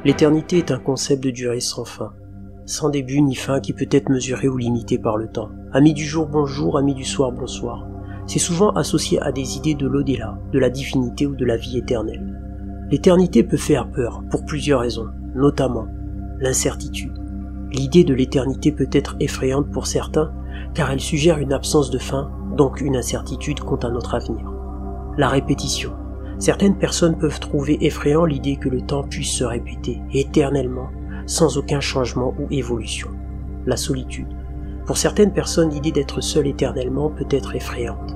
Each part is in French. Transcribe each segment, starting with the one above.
L'éternité est un concept de durée sans fin, sans début ni fin qui peut être mesuré ou limité par le temps. Ami du jour bonjour, ami du soir bonsoir. C'est souvent associé à des idées de l'au-delà, de la divinité ou de la vie éternelle. L'éternité peut faire peur pour plusieurs raisons, notamment l'incertitude. L'idée de l'éternité peut être effrayante pour certains car elle suggère une absence de fin, donc une incertitude quant à notre avenir. La répétition. Certaines personnes peuvent trouver effrayant l'idée que le temps puisse se répéter éternellement, sans aucun changement ou évolution. La solitude. Pour certaines personnes, l'idée d'être seul éternellement peut être effrayante.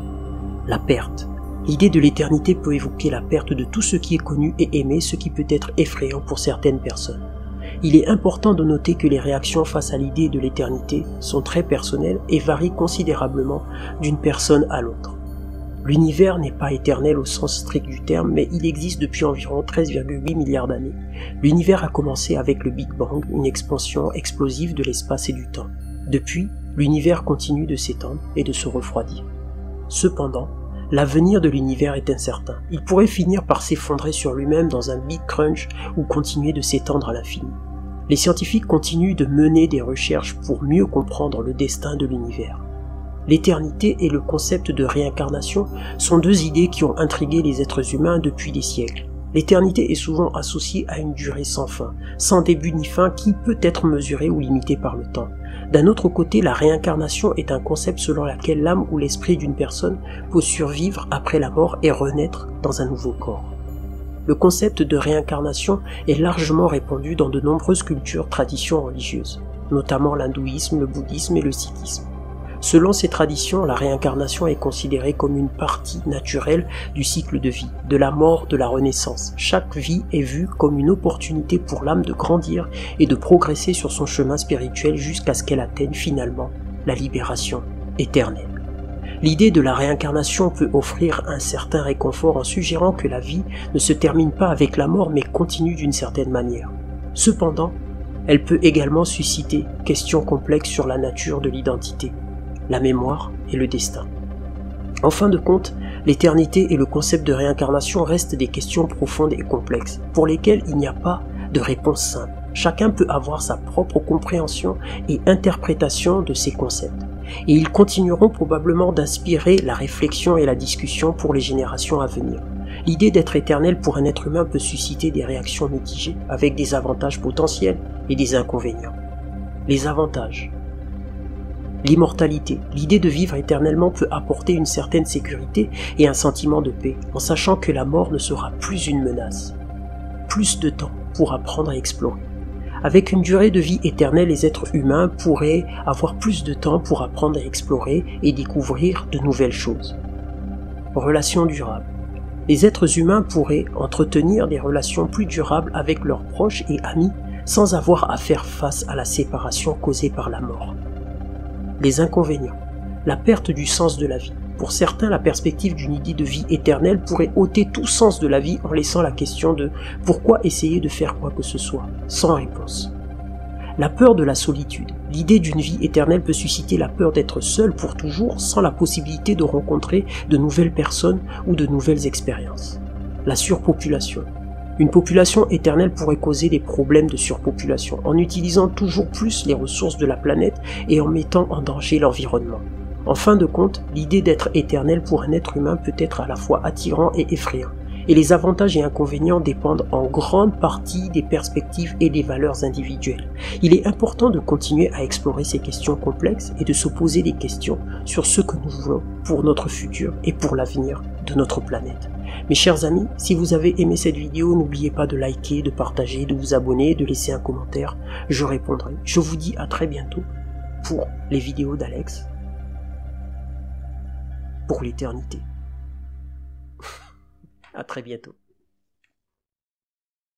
La perte. L'idée de l'éternité peut évoquer la perte de tout ce qui est connu et aimé, ce qui peut être effrayant pour certaines personnes. Il est important de noter que les réactions face à l'idée de l'éternité sont très personnelles et varient considérablement d'une personne à l'autre. L'univers n'est pas éternel au sens strict du terme, mais il existe depuis environ 13,8 milliards d'années. L'univers a commencé avec le Big Bang, une expansion explosive de l'espace et du temps. Depuis, l'univers continue de s'étendre et de se refroidir. Cependant, l'avenir de l'univers est incertain. Il pourrait finir par s'effondrer sur lui-même dans un Big Crunch ou continuer de s'étendre à l'infini. Les scientifiques continuent de mener des recherches pour mieux comprendre le destin de l'univers. L'éternité et le concept de réincarnation sont deux idées qui ont intrigué les êtres humains depuis des siècles. L'éternité est souvent associée à une durée sans fin, sans début ni fin qui peut être mesurée ou limitée par le temps. D'un autre côté, la réincarnation est un concept selon lequel l'âme ou l'esprit d'une personne peut survivre après la mort et renaître dans un nouveau corps. Le concept de réincarnation est largement répandu dans de nombreuses cultures, traditions religieuses, notamment l'hindouisme, le bouddhisme et le sikhisme. Selon ces traditions, la réincarnation est considérée comme une partie naturelle du cycle de vie, de la mort, de la renaissance. Chaque vie est vue comme une opportunité pour l'âme de grandir et de progresser sur son chemin spirituel jusqu'à ce qu'elle atteigne finalement la libération éternelle. L'idée de la réincarnation peut offrir un certain réconfort en suggérant que la vie ne se termine pas avec la mort mais continue d'une certaine manière. Cependant, elle peut également susciter questions complexes sur la nature de l'identité, la mémoire et le destin. En fin de compte, l'éternité et le concept de réincarnation restent des questions profondes et complexes, pour lesquelles il n'y a pas de réponse simple. Chacun peut avoir sa propre compréhension et interprétation de ces concepts, et ils continueront probablement d'inspirer la réflexion et la discussion pour les générations à venir. L'idée d'être éternel pour un être humain peut susciter des réactions mitigées, avec des avantages potentiels et des inconvénients. Les avantages. L'immortalité, l'idée de vivre éternellement peut apporter une certaine sécurité et un sentiment de paix, en sachant que la mort ne sera plus une menace. Plus de temps pour apprendre à explorer. Avec une durée de vie éternelle, les êtres humains pourraient avoir plus de temps pour apprendre à explorer et découvrir de nouvelles choses. Relations durables. Les êtres humains pourraient entretenir des relations plus durables avec leurs proches et amis sans avoir à faire face à la séparation causée par la mort. Les inconvénients. La perte du sens de la vie. Pour certains, la perspective d'une idée de vie éternelle pourrait ôter tout sens de la vie en laissant la question de « pourquoi essayer de faire quoi que ce soit ?» sans réponse. La peur de la solitude. L'idée d'une vie éternelle peut susciter la peur d'être seul pour toujours sans la possibilité de rencontrer de nouvelles personnes ou de nouvelles expériences. La surpopulation. Une population éternelle pourrait causer des problèmes de surpopulation en utilisant toujours plus les ressources de la planète et en mettant en danger l'environnement. En fin de compte, l'idée d'être éternel pour un être humain peut être à la fois attirant et effrayant, et les avantages et inconvénients dépendent en grande partie des perspectives et des valeurs individuelles. Il est important de continuer à explorer ces questions complexes et de se poser des questions sur ce que nous voulons pour notre futur et pour l'avenir de notre planète. Mes chers amis, si vous avez aimé cette vidéo, n'oubliez pas de liker, de partager, de vous abonner, de laisser un commentaire, je répondrai. Je vous dis à très bientôt pour les vidéos d'Alex. Pour l'éternité. À très bientôt.